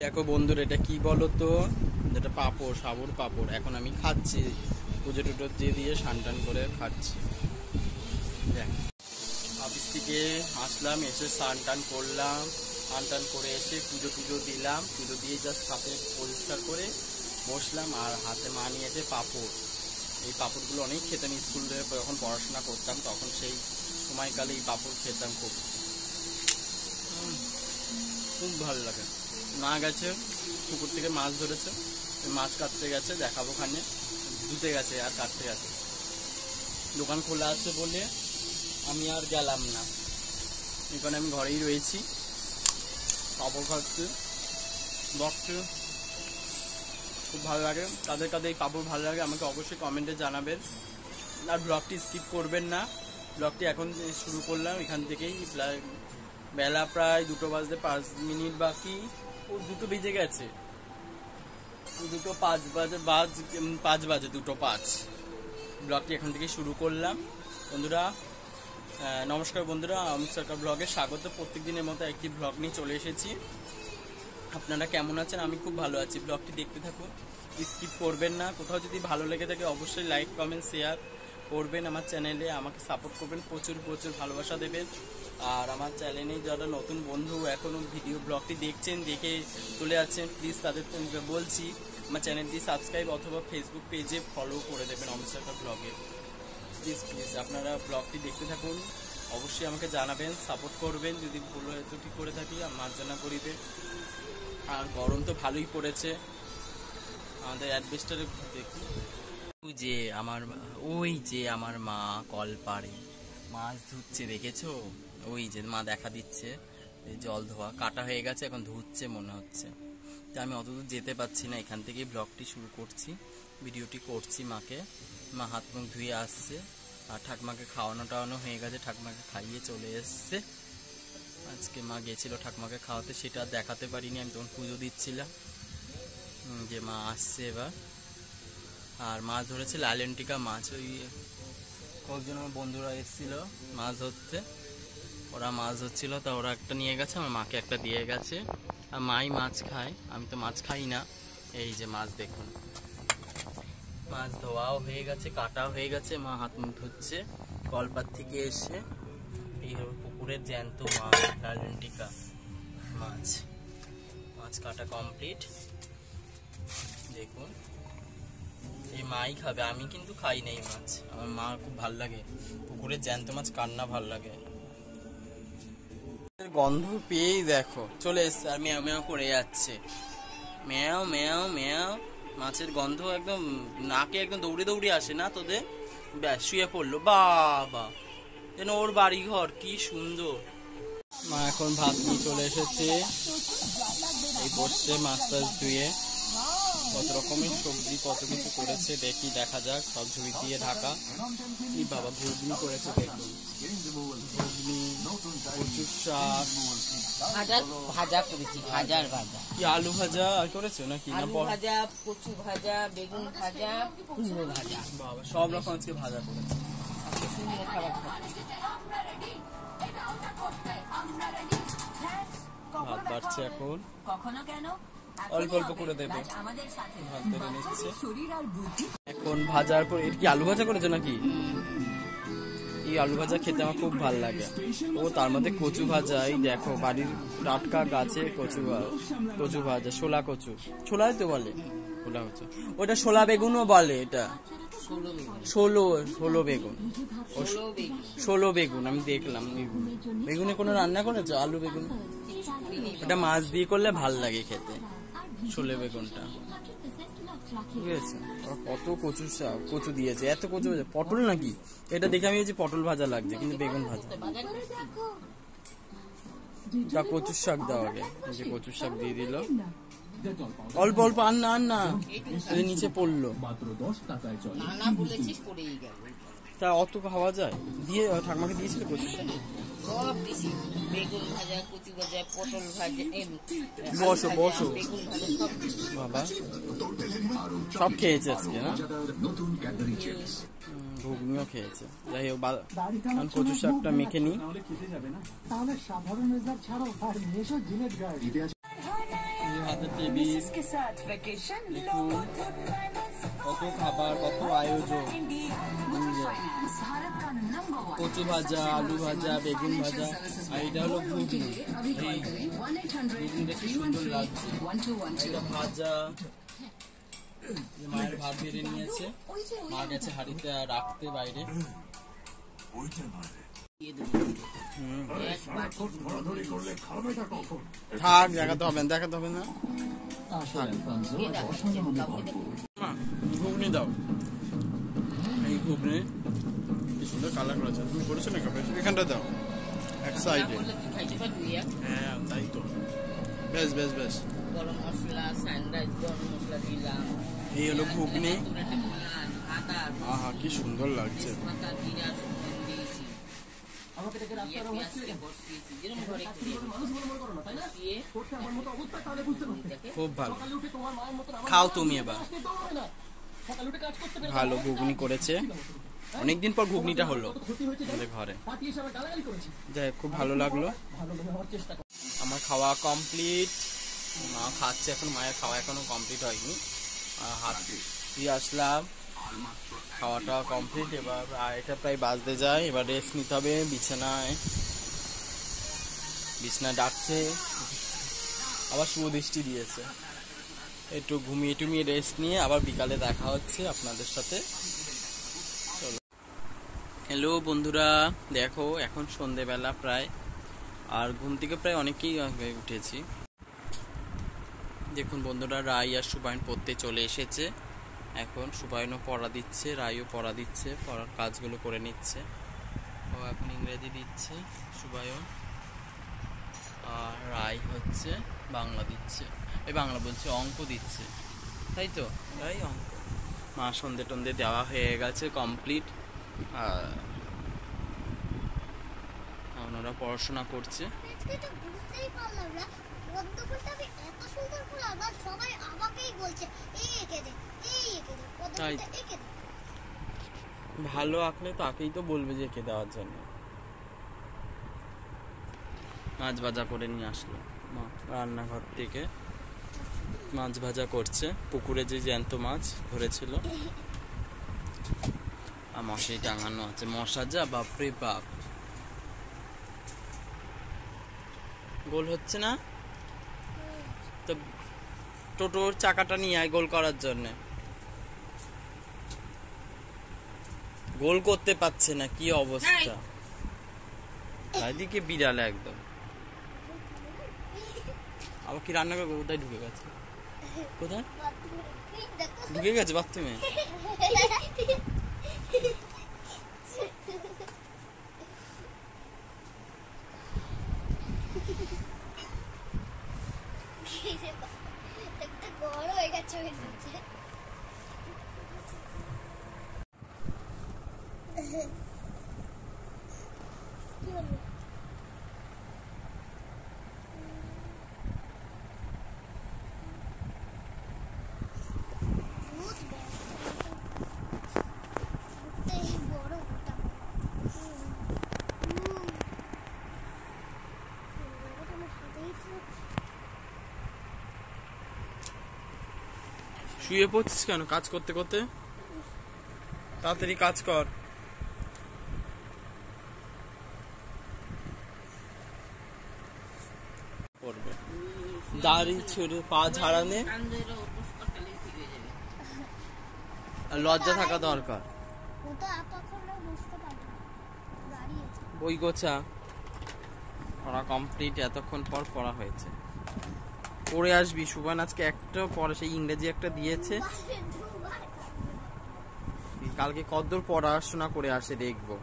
দেখো বন্ধুরা, এটা কি বলো তো, যেটা পাঁপড়, সাবুর পাঁপড়। এখন আমি খাচ্ছি, পুজো টুজো দিয়ে স্নান টান করে খাচ্ছি। দেখ, অফিস থেকে আসলাম, এসে স্নান টান করলাম, স্নান টান করে এসে পুজো টুজো দিলাম, পুজো দিয়ে জাস্ট হাতে পরিষ্কার করে বসলাম। আর হাতে মা নিয়েছে পাঁপড়। এই পাঁপড়গুলো অনেক খেতাম স্কুলে যখন পড়াশোনা করতাম, তখন সেই সময়কালে এই পাঁপড় খেতাম খুব খুব ভালো লাগে। মা গেছে পুকুর থেকে মাছ ধরেছে, মাছ কাটতে গেছে, দেখাবো খানে, ধুতে গেছে আর কাটতে গেছে। দোকান খোলা আছে বলে আমি আর গেলাম না, এখানে আমি ঘরেই রয়েছি, পাঁপড় খাচ্ছি, বকছি। খুব ভালো লাগে। কাদের কাদের এই পাঁপড় ভালো লাগে আমাকে অবশ্যই কমেন্টে জানাবেন। আর ব্লগটি স্কিপ করবেন না। ব্লগটি এখন শুরু করলাম এখান থেকেই। বেলা প্রায় 2টো বাজতে 5 মিনিট বাকি। 2টো বেজে গেছে, 2:05 বাজে, 2:05। ব্লগটি এখান থেকে শুরু করলাম। বন্ধুরা নমস্কার বন্ধুরা, অমিত সরকার ব্লগে স্বাগত। প্রত্যেক দিনের মতো একটি ব্লগ নিয়ে চলে এসেছি। আপনারা কেমন আছেন? আমি খুব ভালো আছি। ব্লগটি দেখতে থাকুন, স্কিপ করবেন না। কোথাও যদি ভালো লেগে থাকে অবশ্যই লাইক কমেন্ট শেয়ার করবেন। আমার চ্যানেলে আমাকে সাপোর্ট করবেন, প্রচুর ভালোবাসা দেবেন। আর আমার চ্যানেলে যারা নতুন বন্ধু এখনও ভিডিও ব্লগটি দেখছেন, দেখে চলে যাচ্ছেন, প্লিজ তাদের বলছি আমার চ্যানেলটি সাবস্ক্রাইব অথবা ফেসবুক পেজে ফলো করে দেবেন অমিত সরকার ব্লগে। প্লিজ আপনারা ব্লগটি দেখতে থাকুন, অবশ্যই আমাকে জানাবেন, সাপোর্ট করবেন। যদি ভুল হয়তো ঠিক করে থাকি মার্জনা করিবে। আর গরম তো ভালোই পড়েছে। আমাদের অ্যাডভেস্টারে দেখুন, ওই যে আমার মা কল পাড়ে মাছ ধুচ্ছে, দেখেছো? ওই যে মা দেখা দিচ্ছে, জল ধোয়া কাটা হয়ে গেছে, এখন ধুচ্ছে মনে হচ্ছে। তো আমি অতদূর যেতে পারছি না, এখান থেকেই ব্লগটি শুরু করছি, ভিডিওটি করছি। মা হাত মুখ ধুয়ে আসছে, আর ঠাকমাকে খাওয়ানো টাওয়ানো হয়ে গেছে, ঠাকমাকে খাইয়ে চলে এসছে। আজকে মা গেছিল ঠাকমাকে খাওয়াতে, সেটা দেখাতে পারিনি, আমি তখন পুজো দিচ্ছিলাম যে মা আসছে এবার। আর মাছ ধরেছে লাইলেন্টিকা মাছ। ওই কয়েকজন আমার বন্ধুরা এসেছিল মাছ ধরতে, ওরা মাছ ধরছিল, তা ওরা একটা নিয়ে গেছে, আমার মাকে একটা দিয়ে গেছে। আর মাই মাছ খায়, আমি তো মাছ খাই না। এই যে মাছ দেখুন, মাছ ধোয়াও হয়ে গেছে, কাটাও হয়ে গেছে, মা হাত মুখ ধুচ্ছে কলপার থেকে এসে। এই পুকুরের জ্যান্ত মাছ, লাইলেন্টিকা মাছ কাটা কমপ্লিট। দেখুন, এই মাই খাবে, আমি কিন্তু খাই না এই মাছ। আমার মা খুব ভাল লাগে, পুকুরের জ্যান্ত মাছ কান্না ভাল লাগে। গন্ধ পেয়েই দেখো চলে এসছে, আর ম্যাও ম্যাও করে যাচ্ছে, ম্যাও ম্যাও ম্যাও। মাছের গন্ধ একদম নাকে একদম দৌড়ে দৌড়ে আসে না তোদের? ব্যাস শুয়ে পড়লো, বাবা যেন ওর বাড়ি ঘর, কি সুন্দর। মা এখন ভাত নিয়ে চলে এসেছে, এই বসছে মাছ টাছ ধুয়ে। কত রকমের সবজি কত কিছু করেছে, দেখা যাক। সব ঝুড়ি দিয়ে ঢাকা। কি বাবা, ঘুগনি করেছে দেখুন, ঘুগনি, কচুর শাক, ভাজা করেছি, ভাজা কি আলু ভাজা করেছো নাকি? আলু ভাজা, কচু ভাজা, বেগুন ভাজা, কুমড়ো ভাজা। বাবা, সব রকম আজকে ভাজা করেছে। ভাত বাড়ছে এখন, অল্প অল্প করে দেবে, ভাত বেড়ে নিচ্ছে এখন। ভাজার পর কি আলু ভাজা করেছো নাকি? এই আলু ভাজা খেতে আমার খুব ভালো লাগে। ও তার মধ্যে কচু ভাজা, এই দেখো বাড়ির টাটকা গাছে কচু ভাজা, শোলা কচু, ছোলাই তো বলে, শোলা কচু, ওটা শোলা বেগুনও বলে। এটা ষোলো বেগুন আমি দেখলাম। বেগুনে কোনো রান্না করেছো? আলু বেগুন, ওটা মাছ দিয়ে করলে ভাল লাগে খেতে, ছোলে বেগুনটা। ঠিক আছে, কত কচু দিয়েছে, এত কচু ভাজা। পটল নাকি এটা? দেখে আমি পটল ভাজা লাগছে, কিন্তু বেগুন ভাজা। কচুর শাক দাও আগে, যে কচুর শাক দিয়ে দিল অল্প অল্প। আন না নিচে পড়লো, তা অত খাওয়া যায়? দিয়ে ঠাকুমাকে দিয়েছিল কচুর শাক? সব দিছি, বেগুন ভাজা, কচু ভাজা, পটল ভাজা, বসো বেগুন ভাজা, সব বাবা সব খেয়েছে আজকে না? ঘুগনিও খেয়েছে। যাই হোক, কচুর শাকটা মেখে নিই। হাত সাথে টেবিল, দেখুন কত খাবার, কত আয়োজন। কচু ভাজা, আলু ভাজা, বেগুন ভাজা, আর এটা হলো ঘুগনি। এই ঘুগনিটা কি সুন্দর লাগছে। এটা ভাজা, মায়ের ভাত বেড়ে নিয়েছে, মা গেছে হাঁড়িতে রাখতে বাইরে। থাক, দেখাতে হবে না, দেখাতে হবে না। ঘুগনি দাও, এই ঘুগনি কি সুন্দর কালার করেছে। তুমি করেছো না কাপড়, এখানটা দাও এক সাইডে। হ্যাঁ তাই তো, বেশ বেশ বেশ। গরম মশলা, সানরাইজ গরম মশলা দিলাম। এই হলো ঘুগনি। আহা কি সুন্দর লাগছে। খুব ভালো, খাও তুমি এবার। ভালো ঘুগনি করেছে, অনেকদিন পর ঘুগনিটা হলো আমাদের ঘরে। যাই খুব ভালো লাগলো। আমার খাওয়া কমপ্লিট, মা খাচ্ছে এখন, মায়ের খাওয়া এখনো কমপ্লিট হয়নি। হাত দিয়ে আসলাম, খাওয়াটা কমপ্লিট। এবার এটা প্রায় বাজতে যায়, এবার রেস্ট নিতে হবে। বিছানায় ডাকছে, আবার শুভদৃষ্টি দিয়েছে। একটু ঘুমিয়ে টুমিয়ে রেস্ট নিয়ে আবার বিকালে দেখা হচ্ছে আপনাদের সাথে। হ্যালো বন্ধুরা, দেখো এখন সন্ধেবেলা প্রায়, আর ঘুম থেকে প্রায় অনেকেই উঠেছি। দেখুন বন্ধুরা, রাই আর সুবায়ন পড়তে চলে এসেছে। এখন সুবায়নও পড়া দিচ্ছে, রাইও পড়া দিচ্ছে, পড়ার কাজগুলো করে নিচ্ছে। ও এখন ইংরেজি দিচ্ছে সুবায়ন, আর রাই হচ্ছে বাংলা দিচ্ছে, এই বাংলা বলছে, অঙ্ক দিচ্ছে, তাই তো রাই অঙ্ক। মা সন্ধে টন্ধে দেওয়া হয়ে গেছে কমপ্লিট, আর ওনারা পড়াশোনা করছে। ভালো আঁকলে তাকেই তো বলবে যে এঁকে দেওয়ার জন্য। মাছ ভাজা করে নিয়ে আসলো মা রান্নাঘর থেকে, মাছ ভাজা করছে। পুকুরে যে জ্যান্ত মাছ ধরেছিল, আর মশাই টাঙানো আছে। মশা যা, বাপরে বাপ। গোল হচ্ছে না তো, টোটোর চাকাটা নিয়ে আয় গোল করার জন্য। গোল করতে পারছে না, কি অবস্থা। চারিদিকে বিড়াল একদম। আবার কি রান্না করবো, কোথায় ঢুকে গেছে, কোথায় ঢুকে গেছে বাথরুমে। শুয়ে পড়ছিস কেন কাজ করতে করতে? তাড়াতাড়ি কাজ কর। করবে দাড়ি ছেড়ে পা ঝাড়ানে, আর লজ্জা থাকা দরকার। বই গোছা পড়া কমপ্লিট, এতক্ষণ পর পড়া হয়েছে। পড়ে আসবি সুবান, আজকে একটা পড়া, সেই ইংরেজি একটা দিয়েছে, কালকে কতদূর পড়াশোনা করে আসে দেখবো।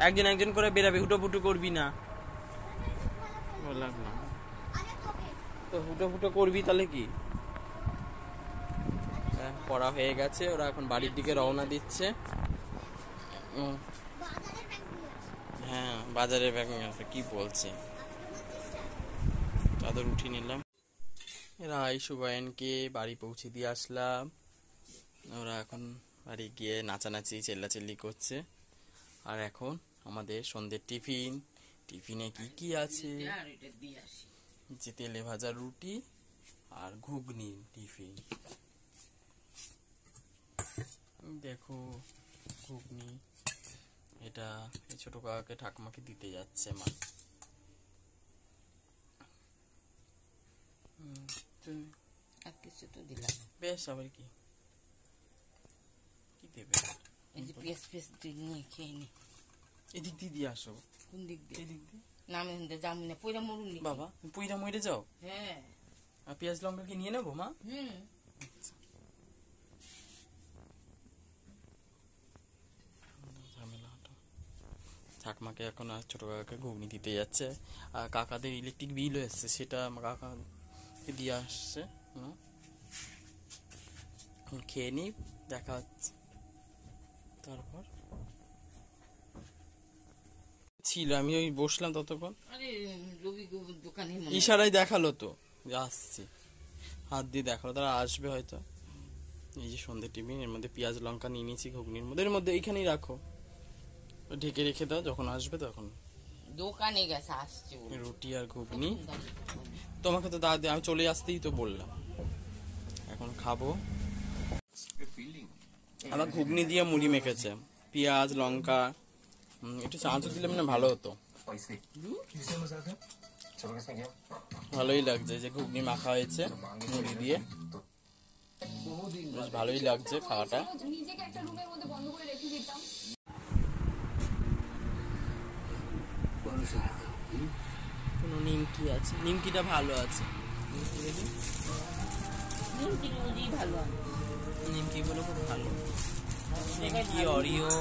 একজন একজন করে বেরাবে, হুটো করবি না। বললাম না তো, হুটো করবি তাহলে কি। পড়া হয়ে গেছে, ওরা এখন বাড়ির দিকে রওনা দিচ্ছে। হ্যাঁ বাজারে ব্যাগ আছে, কি বলছে। চাদর উঠিয়ে নিলাম। রাই সুবায়নকে বাড়ি পৌঁছে দিয়ে আসলাম। ওরা এখন বাড়ি গিয়ে নাচানাচি চেল্লাচিল্লি করছে, আর এখন আমাদের সন্ধ্যের টিফিন। টিফিনে কি কি আছে? আর এটা দিয়ে আসি। যে তেলে ভাজা রুটি আর ঘুগনি টিফিন। দেখো ঘুগনি, এটা এই ছোট কাকাকে ঠাকুমাকে দিতে যাচ্ছে মা। আর কিছু তো দিলাম না। বেশ, আবার কি কি দেবে? এই যে পেঁয়াজ পেঁয়াজ দিয়ে নিয়ে খেয়ে নি। এদিক দিয়ে দিয়ে আসো। কোন দিক দিয়ে? এদিক দিয়ে। না আমি যাবো না, পয়লা মরুন নি। বাবা তুমি পুইরা মরে যাও। হ্যাঁ। আর পেঁয়াজ লঙ্কা কি নিয়ে নেবো মা? ঝামেলা হতো। ঠাকমাকে এখন আর ছোট কাকাকে ঘুগনি দিতে যাচ্ছে। আর কাকাদের ইলেকট্রিক বিলও এসছে, সেটা আমার কাকাকে দিয়ে আসছে। এখন খেয়ে নি, দেখা হচ্ছে। তারপর ছিল, আমি ওই বসলাম ততক্ষণ, আরে রবি দোকানে ইশারায় দেখালো তো যে আসছে, হাত দিয়ে দেখালো, তারা আসবে হয়তো। এই যে সন্ধ্যে টিফিন, এর মধ্যে পেঁয়াজ লঙ্কা নিয়ে নিয়েছি ঘুগনির মধ্যে, এর মধ্যে এইখানেই রাখো, ঢেকে রেখে দাও, যখন আসবে তখন। দোকানে গেছে, আসছে ও। রুটি আর ঘুগনি তোমাকে তো দাদা, আমি চলে আসতেই তো বললাম, এখন খাবো। আবার ঘুগনি দিয়ে মুড়ি মেখেছে, পেঁয়াজ লঙ্কা, একটু চাঁচও দিলে মানে ভালো হতো। ভালোই লাগছে যে ঘুগনি মাখা হয়েছে মুড়ি দিয়ে, বেশ ভালোই লাগছে খাওয়াটা। কোনো নিমকি আছে, নিমকিটা ভালো আছে, নিমকিগুলো খুব ভালো। নিমকি, অরিও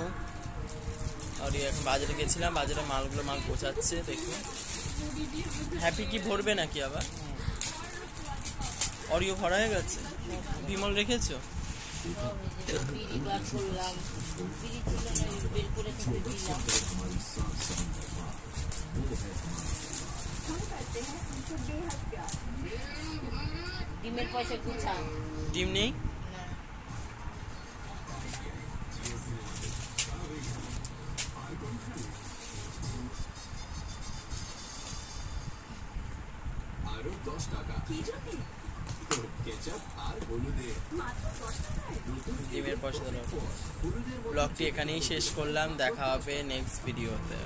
এখন বাজারে গেছিলাম, বাজারে মালগুলো মাল পৌঁছাচ্ছে, দেখুন। হ্যাপি কি ভরবে নাকি আবার? অরিও ভরা হয়ে গেছে, বিমল রেখেছো? ডিমের পয়সা গুছা। ডিম নেই? আরো 10 টাকা। কেচাপ আর হলুদে মাত্র 10 টাকায়। ডিমের পয়সা দিলাম। ব্লগটি এখানেই শেষ করলাম, দেখা হবে নেক্সট ভিডিওতে।